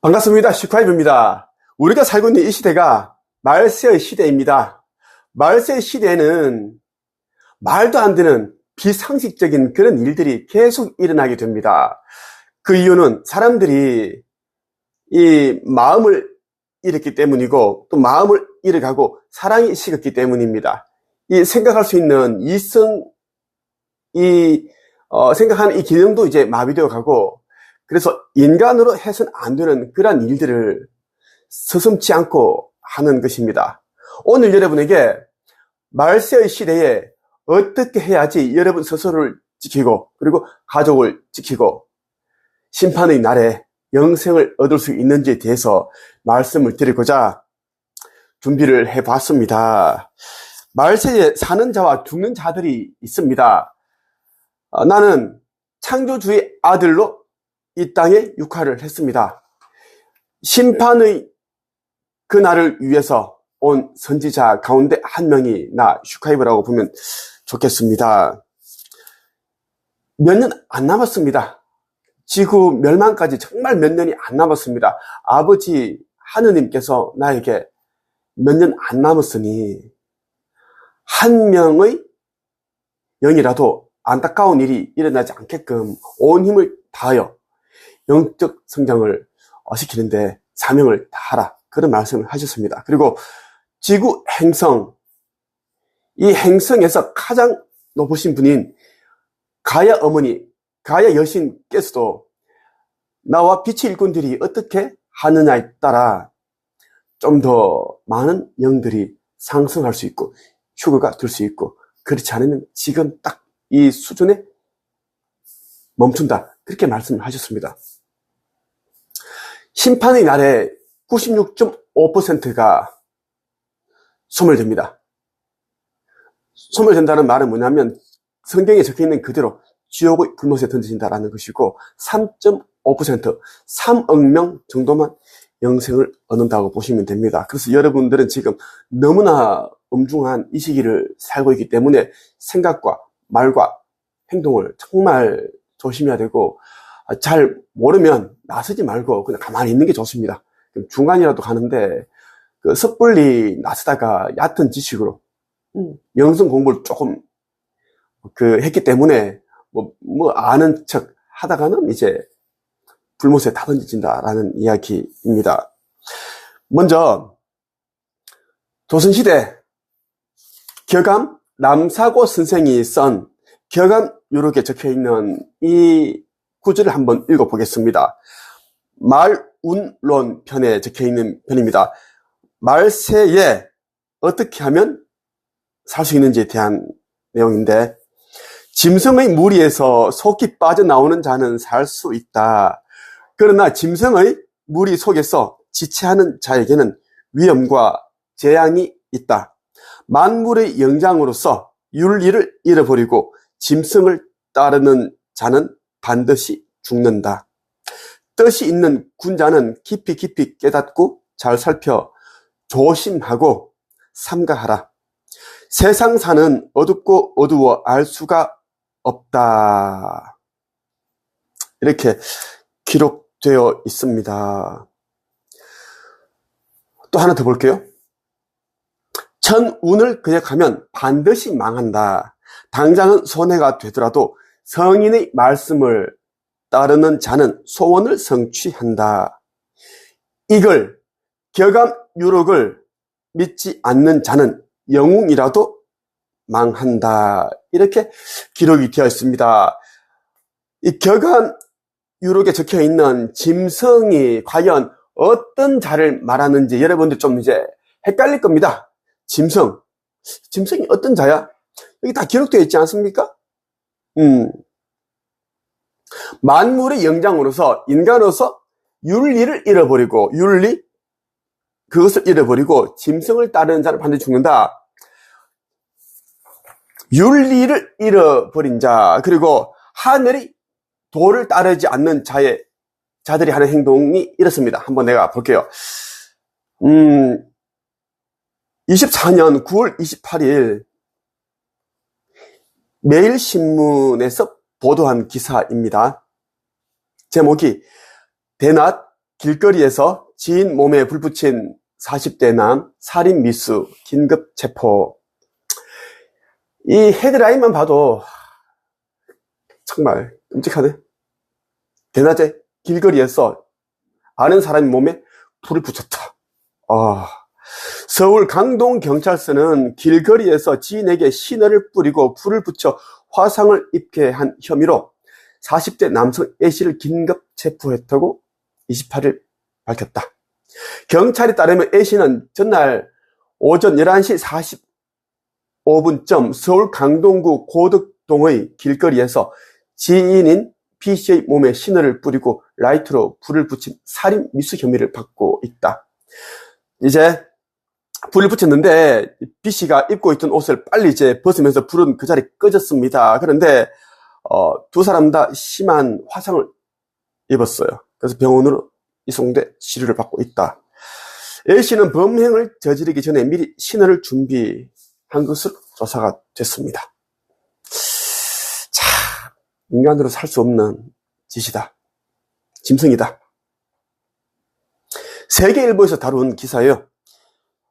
반갑습니다. 슈카이브입니다. 우리가 살고 있는 이 시대가 말세의 시대입니다. 말세의 시대에는 말도 안 되는 비상식적인 그런 일들이 계속 일어나게 됩니다. 그 이유는 사람들이 이 마음을 잃었기 때문이고 또 마음을 잃어가고 사랑이 식었기 때문입니다. 이 생각할 수 있는 생각하는 이 기능도 이제 마비되어 가고, 그래서 인간으로 해서는 안 되는 그러한 일들을 서슴지 않고 하는 것입니다. 오늘 여러분에게 말세의 시대에 어떻게 해야지 여러분 스스로를 지키고 그리고 가족을 지키고 심판의 날에 영생을 얻을 수 있는지에 대해서 말씀을 드리고자 준비를 해봤습니다. 말세에 사는 자와 죽는 자들이 있습니다. 나는 창조주의 아들로 이 땅에 육화를 했습니다. 심판의 그날을 위해서 온 선지자 가운데 한 명이 나 슈카이브라고 보면 좋겠습니다. 몇 년 안 남았습니다. 지구 멸망까지 정말 몇 년이 안 남았습니다. 아버지 하느님께서 나에게 몇 년 안 남았으니 한 명의 영이라도 안타까운 일이 일어나지 않게끔 온 힘을 다하여 영적 성장을 시키는데 사명을 다하라, 그런 말씀을 하셨습니다. 그리고 지구 행성, 이 행성에서 가장 높으신 분인 가야 어머니, 가야 여신께서도 나와 빛의 일꾼들이 어떻게 하느냐에 따라 좀 더 많은 영들이 상승할 수 있고 휴거가 될 수 있고, 그렇지 않으면 지금 딱 이 수준에 멈춘다, 그렇게 말씀을 하셨습니다. 심판의 날에 96.5%가 소멸됩니다. 소멸된다는 말은 뭐냐면 성경에 적혀있는 그대로 지옥의 불못에 던져진다라는 것이고, 3.5%, 3억 명 정도만 영생을 얻는다고 보시면 됩니다. 그래서 여러분들은 지금 너무나 엄중한 이 시기를 살고 있기 때문에 생각과 말과 행동을 정말 조심해야 되고, 잘 모르면 나서지 말고 그냥 가만히 있는 게 좋습니다. 중간이라도 가는데 섣불리 나서다가 얕은 지식으로 영성 공부를 조금 했기 때문에 아는 척 하다가는 이제 불못에 다 던져진다라는 이야기입니다. 먼저 조선시대 격암 남사고 선생이 쓴 격암유록에 적혀있는 이 구절을 한번 읽어보겠습니다. 말운론 편에 적혀있는 편입니다. 말세에 어떻게 하면 살 수 있는지에 대한 내용인데, 짐승의 무리에서 속히 빠져나오는 자는 살 수 있다. 그러나 짐승의 무리 속에서 지체하는 자에게는 위험과 재앙이 있다. 만물의 영장으로서 윤리를 잃어버리고 짐승을 따르는 자는 반드시 죽는다. 뜻이 있는 군자는 깊이 깨닫고 잘 살펴 조심하고 삼가하라. 세상사는 어둡고 어두워 알 수가 없다. 이렇게 기록되어 있습니다. 또 하나 더 볼게요. 천운을 거역하면 반드시 망한다. 당장은 손해가 되더라도 성인의 말씀을 따르는 자는 소원을 성취한다. 이걸 격암유록을 믿지 않는 자는 영웅이라도 망한다. 이렇게 기록이 되어 있습니다. 이 격암유록에 적혀 있는 짐승이 과연 어떤 자를 말하는지 여러분들 좀 이제 헷갈릴 겁니다. 짐승이 어떤 자야? 여기 다 기록되어 있지 않습니까? 만물의 영장으로서 인간으로서 윤리를 잃어버리고 그것을 잃어버리고 짐승을 따르는 자는 반드시 죽는다. 윤리를 잃어버린 자, 그리고 하늘이 도를 따르지 않는 자들이 하는 행동이 이렇습니다. 한번 내가 볼게요. 24년 9월 28일 매일신문에서 보도한 기사입니다. 제목이 대낮 길거리에서 지인 몸에 불 붙인 40대 남 살인 미수 긴급 체포. 이 헤드라인만 봐도 정말 끔찍하네. 대낮에 길거리에서 아는 사람의 몸에 불을 붙였다. 서울 강동경찰서는 길거리에서 지인에게 신호를 뿌리고 불을 붙여 화상을 입게 한 혐의로 40대 남성 A씨를 긴급 체포했다고 28일 밝혔다. 경찰에 따르면 A씨는 전날 오전 11시 45분쯤 서울 강동구 고덕동의 길거리에서 지인인 B씨의 몸에 신호를 뿌리고 라이터로 불을 붙인 살인 미수 혐의를 받고 있다. 이제 불을 붙였는데 B씨가 입고 있던 옷을 빨리 이제 벗으면서 불은 그 자리에 꺼졌습니다. 그런데 두 사람 다 심한 화상을 입었어요. 그래서 병원으로 이송돼 치료를 받고 있다. A씨는 범행을 저지르기 전에 미리 신호를 준비한 것으로 조사가 됐습니다. 자, 인간으로 살 수 없는 짓이다. 짐승이다. 세계일보에서 다룬 기사예요.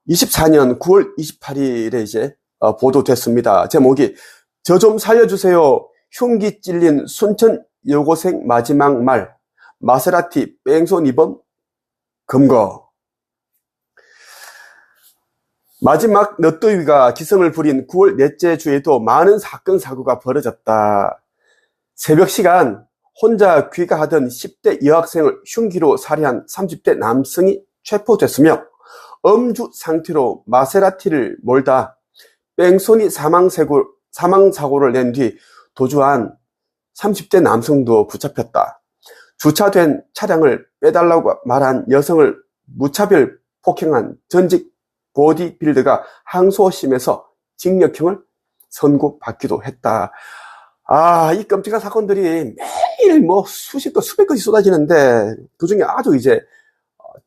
24년 9월 28일에 이제 보도됐습니다. 제목이 저 좀 살려주세요. 흉기 찔린 순천 여고생 마지막 말. 마세라티 뺑소 입범 검거. 마지막 넛더위가 기승을 부린 9월 넷째 주에도 많은 사건 사고가 벌어졌다. 새벽 시간 혼자 귀가하던 10대 여학생을 흉기로 살해한 30대 남성이 체포됐으며 음주 상태로 마세라티를 몰다 뺑소니 사망사고를 낸 뒤 도주한 30대 남성도 붙잡혔다. 주차된 차량을 빼달라고 말한 여성을 무차별 폭행한 전직 보디빌더가 항소심에서 징역형을 선고받기도 했다. 이 끔찍한 사건들이 매일 수십 건, 수백 건씩 쏟아지는데 그 중에 아주 이제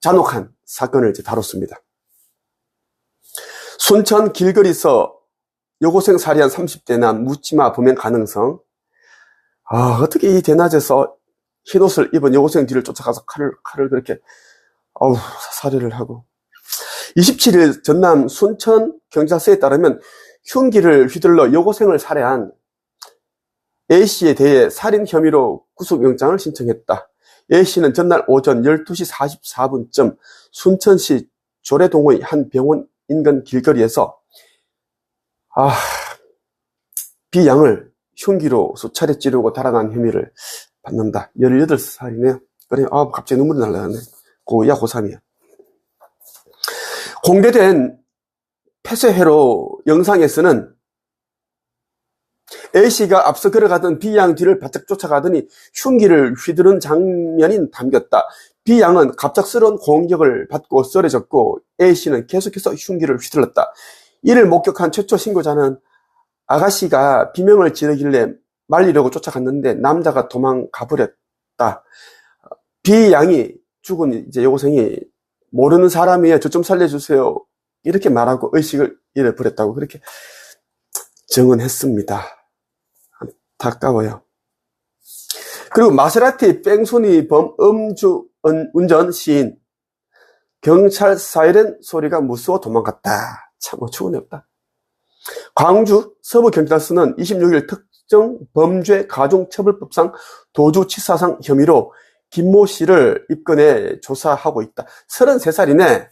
잔혹한 사건을 이제 다뤘습니다. 순천 길거리에서 여고생 살해한 30대 남 묻지마 범행 가능성. 어떻게 이 대낮에서 흰옷을 입은 여고생 뒤를 쫓아가서 칼을 그렇게 살해를 하고. 27일 전남 순천 경찰서에 따르면 흉기를 휘둘러 여고생을 살해한 A씨에 대해 살인 혐의로 구속영장을 신청했다. A씨는 전날 오전 12시 44분쯤 순천시 조례동의 한 병원 인근 길거리에서 B양을 흉기로 수차례 찌르고 달아난 혐의를 받는다. 18살이네요. 그래, 갑자기 눈물이 날라가네. 고2야, 고3이야. 공개된 폐쇄회로 영상에서는 A씨가 앞서 걸어가던 B양 뒤를 바짝 쫓아가더니 흉기를 휘두른 장면이 담겼다. B양은 갑작스러운 공격을 받고 쓰러졌고 A씨는 계속해서 흉기를 휘둘렀다. 이를 목격한 최초 신고자는 아가씨가 비명을 지르길래 말리려고 쫓아갔는데 남자가 도망가 버렸다. B양이 죽은 이제 여고생이 모르는 사람이에요. 저 좀 살려주세요. 이렇게 말하고 의식을 잃어버렸다고 그렇게 증언했습니다. 안타까워요. 그리고 마세라티 뺑소니 범 음주 운전 시인 경찰 사이렌 소리가 무서워 도망갔다. 참 어처구니 없다. 광주 서부경찰서는 26일 특정 범죄 가중처벌법상 도주치사상 혐의로 김모 씨를 입건해 조사하고 있다. 33살이네.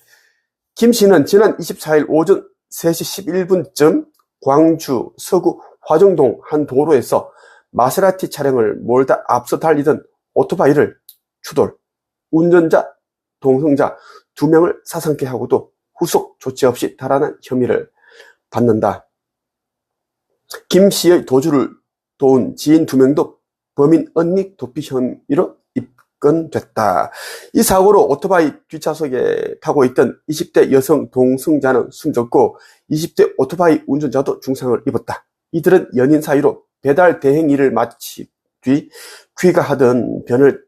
김 씨는 지난 24일 오전 3시 11분쯤 광주 서구 화정동 한 도로에서 마세라티 차량을 몰다 앞서 달리던 오토바이를 추돌, 운전자, 동승자 2명을 사상케 하고도 후속 조치 없이 달아난 혐의를 받는다. 김 씨의 도주를 도운 지인 2명도 범인 은닉 도피 혐의로 입건됐다. 이 사고로 오토바이 뒷좌석에 타고 있던 20대 여성 동승자는 숨졌고 20대 오토바이 운전자도 중상을 입었다. 이들은 연인 사이로 배달 대행 일을 마친 뒤 귀가하던 변을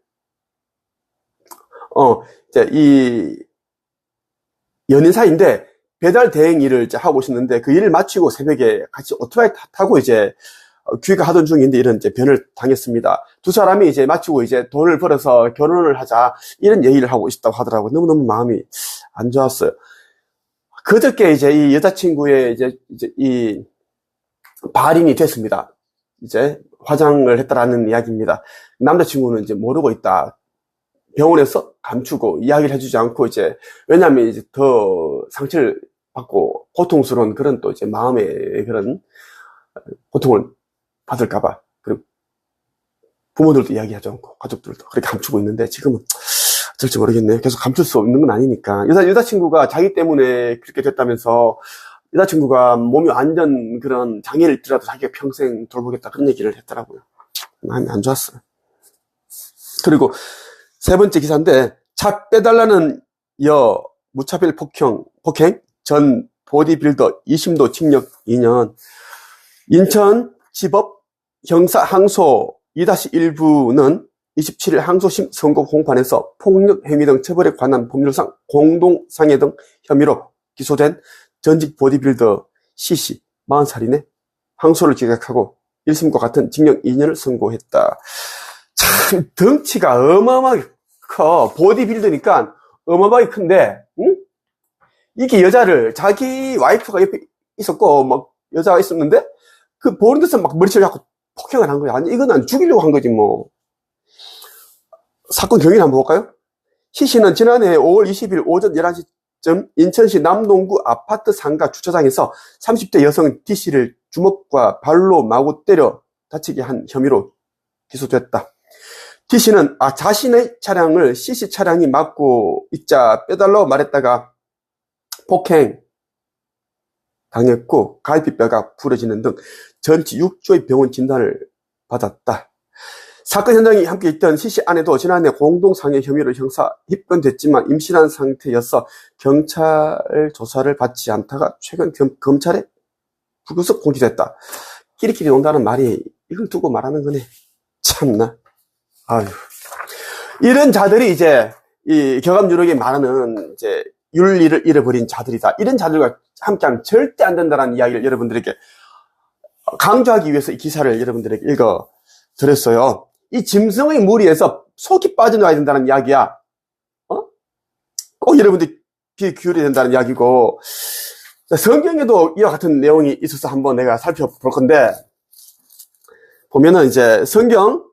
이 연인 사이인데 배달 대행 일을 이제 하고 있었는데 그 일을 마치고 새벽에 같이 오토바이 타고 이제 귀가하던 중인데 이런 이제 변을 당했습니다. 두 사람이 이제 마치고 이제 돈을 벌어서 결혼을 하자 이런 얘기를 하고 있었다고 하더라고요. 너무너무 마음이 안 좋았어요. 그저께 이제 이 여자친구의 이제 이 발인이 됐습니다. 이제 화장을 했다라는 이야기입니다. 남자친구는 이제 모르고 있다. 병원에서 감추고 이야기를 해주지 않고 이제 왜냐하면 이제 더 상처를 받고 고통스러운 그런 또 이제 마음의 그런 고통을 받을까봐 그리고 부모들도 이야기하지 않고 가족들도 그렇게 감추고 있는데 지금은 어쩔지 모르겠네요. 계속 감출 수 없는 건 아니니까 여자친구가 자기 때문에 그렇게 됐다면서 여자친구가 몸이 완전 그런 장애를 있더라도 자기가 평생 돌보겠다 그런 얘기를 했더라고요. 마음이 안 좋았어요. 그리고 세 번째 기사인데 차 빼달라는 여 무차별 폭행 전 보디빌더 2심도 징역 2년 인천지법 형사항소 2-1부는 27일 항소심 선고 공판에서 폭력 행위 등 처벌에 관한 법률상 공동상해 등 혐의로 기소된 전직 보디빌더 C씨 40살인의 항소를 기각하고 1심과 같은 징역 2년을 선고했다. 참 덩치가 어마어마하게 커. 보디빌더니까 어마어마하게 큰데 응? 이게 여자를 자기 와이프가 옆에 있었고 막 여자가 있었는데 그 보는 데서 막 머리채를 잡고 폭행을 한 거야. 아니 이건 죽이려고 한 거지 뭐. 사건 경위를 한번 볼까요? C씨는 지난해 5월 20일 오전 11시쯤 인천시 남동구 아파트 상가 주차장에서 30대 여성 D씨를 주먹과 발로 마구 때려 다치게 한 혐의로 기소됐다. D씨는 자신의 차량을 C씨 차량이 막고 있자 빼달라고 말했다가 폭행 당했고 갈비뼈가 부러지는 등 전치 6주의 병원 진단을 받았다. 사건 현장에 함께 있던 C씨 아내도 지난해 공동상해 혐의로 형사 입건됐지만 임신한 상태여서 경찰 조사를 받지 않다가 최근 검찰에 불구속 공개됐다. 끼리끼리 논다는 말이 이걸 두고 말하는 거네. 참나. 아유. 이런 자들이 이제 이 경감 유력에 말하는 이제 윤리를 잃어버린 자들이다. 이런 자들과 함께하면 절대 안 된다는 이야기를 여러분들에게 강조하기 위해서 이 기사를 여러분들에게 읽어 드렸어요. 이 짐승의 무리에서 속이 빠져나와야 된다는 이야기야. 꼭 여러분들이 귀에 기울여야 된다는 이야기고, 성경에도 이와 같은 내용이 있어서 한번 내가 살펴볼 건데, 보면은 이제 성경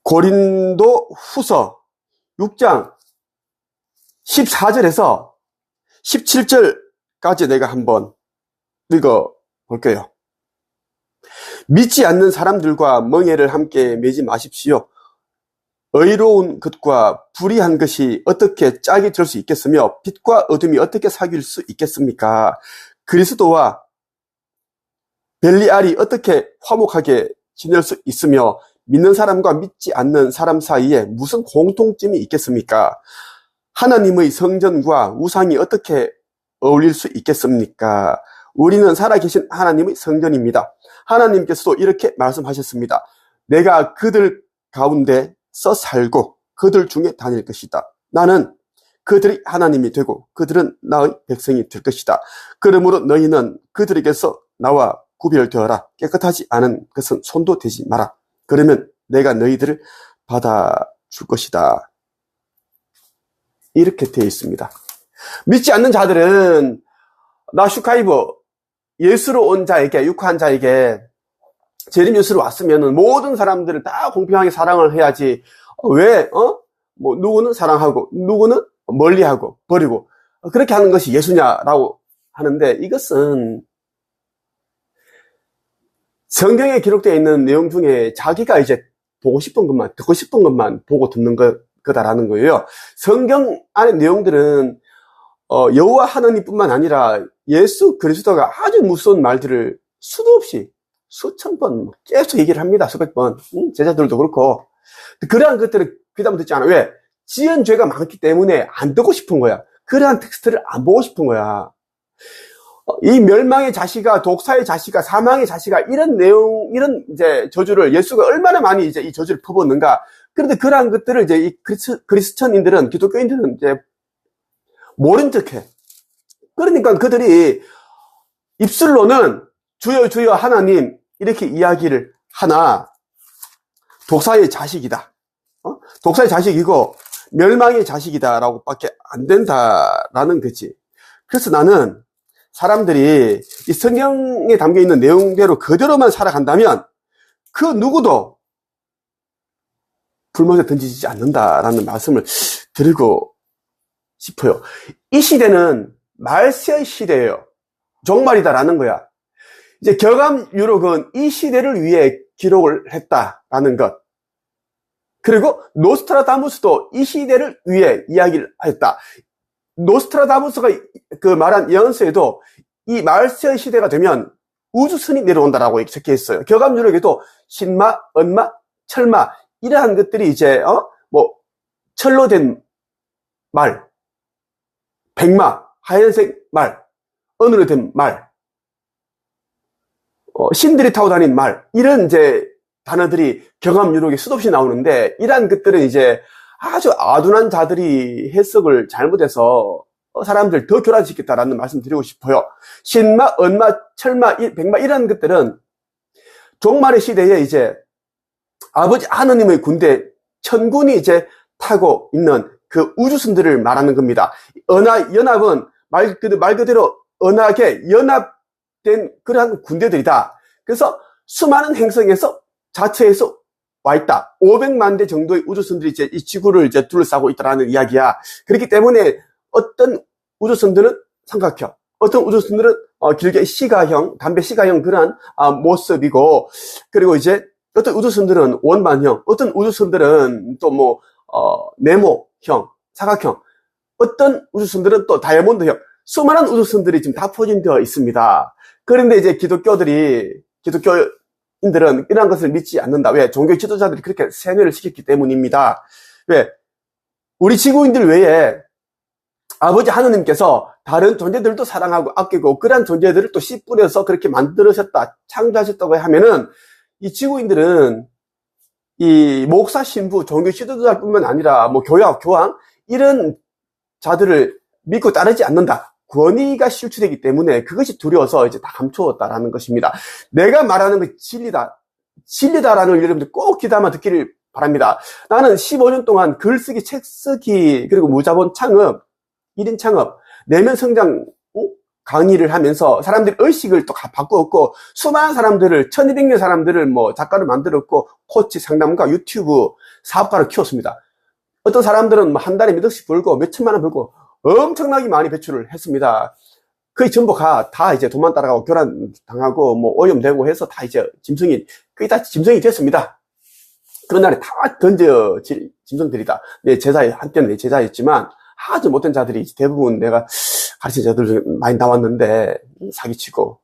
고린도 후서 6장 14절에서 17절까지 내가 한번 읽어 볼게요. 믿지 않는 사람들과 멍에를 함께 매지 마십시오. 의로운 것과 불의한 것이 어떻게 짝이 될 수 있겠으며 빛과 어둠이 어떻게 사귈 수 있겠습니까? 그리스도와 벨리알이 어떻게 화목하게 지낼 수 있으며 믿는 사람과 믿지 않는 사람 사이에 무슨 공통점이 있겠습니까? 하나님의 성전과 우상이 어떻게 어울릴 수 있겠습니까? 우리는 살아계신 하나님의 성전입니다. 하나님께서도 이렇게 말씀하셨습니다. 내가 그들 가운데서 살고 그들 중에 다닐 것이다. 나는 그들이 하나님이 되고 그들은 나의 백성이 될 것이다. 그러므로 너희는 그들에게서 나와 구별되어라. 깨끗하지 않은 것은 손도 대지 마라. 그러면 내가 너희들을 받아줄 것이다. 이렇게 되어 있습니다. 믿지 않는 자들은 나 슈카이브 예수로 온 자에게, 육한 자에게 재림 예수로 왔으면 모든 사람들을 다 공평하게 사랑을 해야지. 왜? 뭐 누구는 사랑하고 누구는 멀리하고 버리고 그렇게 하는 것이 예수냐라고 하는데, 이것은 성경에 기록되어 있는 내용 중에 자기가 이제 보고 싶은 것만, 듣고 싶은 것만 보고 듣는 거다라는 거예요. 성경 안의 내용들은 여호와 하나님뿐만 아니라 예수 그리스도가 아주 무서운 말들을 수도 없이 수천 번 계속 얘기를 합니다. 수백 번. 제자들도 그렇고. 그러한 것들을 귀담아 듣지 않아. 왜? 지은 죄가 많기 때문에 안 듣고 싶은 거야. 그러한 텍스트를 안 보고 싶은 거야. 이 멸망의 자식아, 독사의 자식아, 사망의 자식아, 이런 내용, 이런 이제 저주를 예수가 얼마나 많이 이제 이 저주를 퍼붓는가. 그런데 그러한 것들을 이제 이 그리스천인들은, 기독교인들은 이제 모른 척 해. 그러니까 그들이 입술로는 주여 주여 하나님, 이렇게 이야기를 하나, 독사의 자식이다. 독사의 자식이고 멸망의 자식이다라고 밖에 안 된다라는 거지. 그래서 나는 사람들이 이 성경에 담겨 있는 내용대로 그대로만 살아간다면 그 누구도 불못에 던지지 않는다라는 말씀을 드리고 싶어요. 이 시대는 말세의 시대예요. 종말이다라는 거야. 이제 교감유록은 이 시대를 위해 기록을 했다라는 것. 그리고 노스트라다무스도 이 시대를 위해 이야기를 했다. 노스트라다무스가 그 말한 예언서에도 이 말세의 시대가 되면 우주선이 내려온다라고 적혀 있어요. 교감유록에도 신마, 언마, 철마 이러한 것들이 이제 철로 된 말, 백마, 하얀색 말, 은으로 된 말, 신들이 타고 다닌 말 이런 이제 단어들이 교감유록에 수없이 나오는데 이러한 것들은 이제 아주 아둔한 자들이 해석을 잘못해서 사람들 더 교란시켰다라는 말씀 드리고 싶어요. 신마, 언마, 철마, 백마 이런 것들은 종말의 시대에 이제 아버지 하느님의 군대 천군이 이제 타고 있는 그 우주선들을 말하는 겁니다. 연합은 말 그대로 언하게 연합된 그러한 군대들이다. 그래서 수많은 행성에서 자체에서 와 있다. 500만 대 정도의 우주선들이 이제 이 지구를 이제 둘러싸고 있다라는 이야기야. 그렇기 때문에 어떤 우주선들은 삼각형, 어떤 우주선들은 길게 시가형, 담배 시가형 그런 모습이고, 그리고 이제 어떤 우주선들은 원반형, 어떤 우주선들은 또 네모형, 사각형, 어떤 우주선들은 또 다이아몬드형, 수많은 우주선들이 지금 다 포진되어 있습니다. 그런데 이제 기독교인들은 이러한 것을 믿지 않는다. 왜? 종교 지도자들이 그렇게 세뇌를 시켰기 때문입니다. 왜? 우리 지구인들 외에 아버지 하느님께서 다른 존재들도 사랑하고 아끼고 그러한 존재들을 또 씨 뿌려서 그렇게 만들으셨다, 창조하셨다고 하면은 이 지구인들은 이 목사, 신부, 종교 지도자뿐만 아니라 교황 이런 자들을 믿고 따르지 않는다. 권위가 실추되기 때문에 그것이 두려워서 이제 다 감추었다라는 것입니다. 내가 말하는 게 진리다라는 걸 여러분들 꼭 귀담아 듣기를 바랍니다. 나는 15년 동안 글쓰기, 책쓰기, 그리고 무자본 창업, 1인 창업, 내면 성장 강의를 하면서 사람들이 의식을 또 바꾸었고, 수많은 사람들을, 1200명 사람들을 작가를 만들었고, 코치, 상담가, 유튜브, 사업가를 키웠습니다. 어떤 사람들은 한 달에 몇 억씩 벌고, 몇 천만 원 벌고, 엄청나게 많이 배출을 했습니다. 거의 전부가 다 이제 돈만 따라가고 교란 당하고 오염되고 해서 다 이제 거의 다 짐승이 됐습니다. 그런 날에 다 던져질 짐승들이다. 한때는 내 제자였지만 아주 못된 자들이 대부분 내가 가르친 자들 중에 많이 나왔는데 사기치고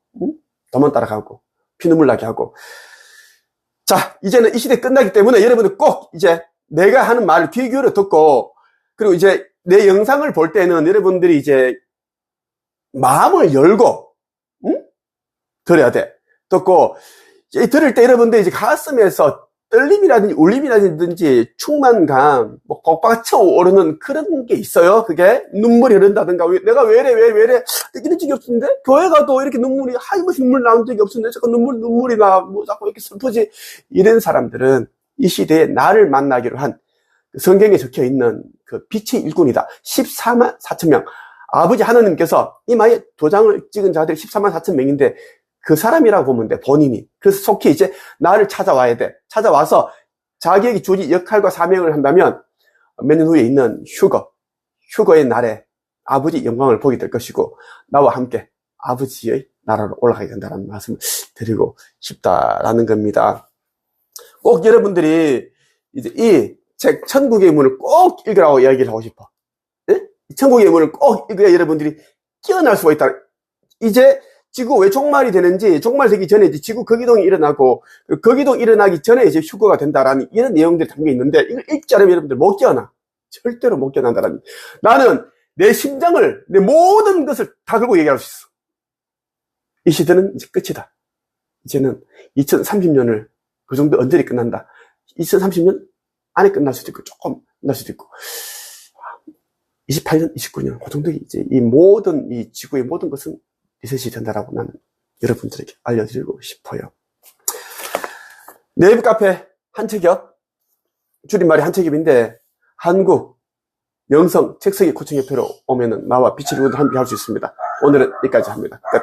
돈만 따라가고 피눈물 나게 하고. 자, 이제는 이 시대 끝나기 때문에 여러분들 꼭 이제 내가 하는 말을 귀 기울여 듣고, 그리고 이제 내 영상을 볼 때는 여러분들이 이제 마음을 열고 들어야 돼. 듣고 들을 때 여러분들 이제 가슴에서 떨림이라든지 울림이라든지 충만감, 복받쳐 오르는 그런 게 있어요. 그게 눈물이 흐른다든가, 내가 왜 이래 이런 적이 없었는데, 교회 가도 이렇게 눈물이 하염없이 눈물 나온 적이 없었는데 자꾸 눈물이 나, 자꾸 이렇게 슬프지. 이런 사람들은 이 시대에 나를 만나기로 한 성경에 적혀 있는 그 빛의 일꾼이다. 14만 4천 명. 아버지 하느님께서 이마에 도장을 찍은 자들이 14만 4천 명인데 그 사람이라고 보면 돼, 본인이. 그래서 속히 이제 나를 찾아와야 돼. 찾아와서 자기에게 주어진 역할과 사명을 한다면 몇 년 후에 있는 휴거의 날에 아버지 영광을 보게 될 것이고, 나와 함께 아버지의 나라로 올라가게 된다는 말씀을 드리고 싶다라는 겁니다. 꼭 여러분들이 이제 이 책 천국의 문을 꼭 읽으라고 이야기를 하고 싶어. 예? 천국의 문을 꼭 읽어야 여러분들이 깨어날 수가 있다. 이제 지구 왜 종말이 되는지, 종말 되기 전에 이제 지구 거기동이 일어나고, 거기동 일어나기 전에 이제 휴거가 된다라는 이런 내용들이 담겨 있는데, 이걸 읽지 않으면 여러분들 못 깨어나. 절대로 못 깨어난다라는. 나는 내 심장을, 내 모든 것을 다 걸고 얘기할 수 있어. 이 시대는 이제 끝이다. 이제는 2030년을 그 정도 언제리 끝난다. 2030년 안에 끝날 수도 있고, 조금 끝날 수도 있고, 28년, 29년, 그 정도 이제 이 지구의 모든 것은 리셋이 된다라고 나는 여러분들에게 알려드리고 싶어요. 네이버 카페 한채겹, 줄임말이 한채겹인데, 한국 영성 책쓰기 코칭협회로 오면은 나와 빛을 함께 할 수 있습니다. 오늘은 여기까지 합니다. 끝.